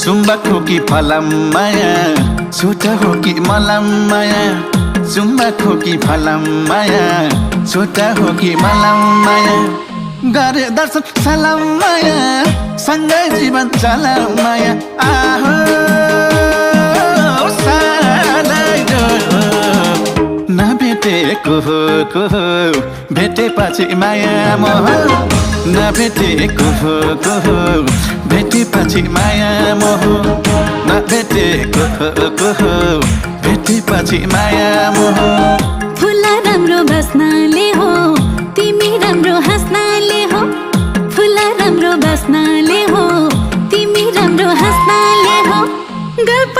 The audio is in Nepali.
चुम्बक हो कि फलम माया छोटा हो कि मलम माया चुम्बक हो कि फलम माया छोटा हो कि मलम माया गरे दर्शन सलाम माया सँगै जीवन चलाम माया आहो सालैलो नभेटेको हो भेटेपछि माया मोह नभेटेको हो भेटेपछि माया मोह नभेटेको हो भेटेपछि माया मोह फुला राम्रो बस्नाले हो तिमी राम्रो हाँस्नाले हो फुला राम्रो बस्नाले हो तिमी राम्रो हाँस्नाले हो गल्प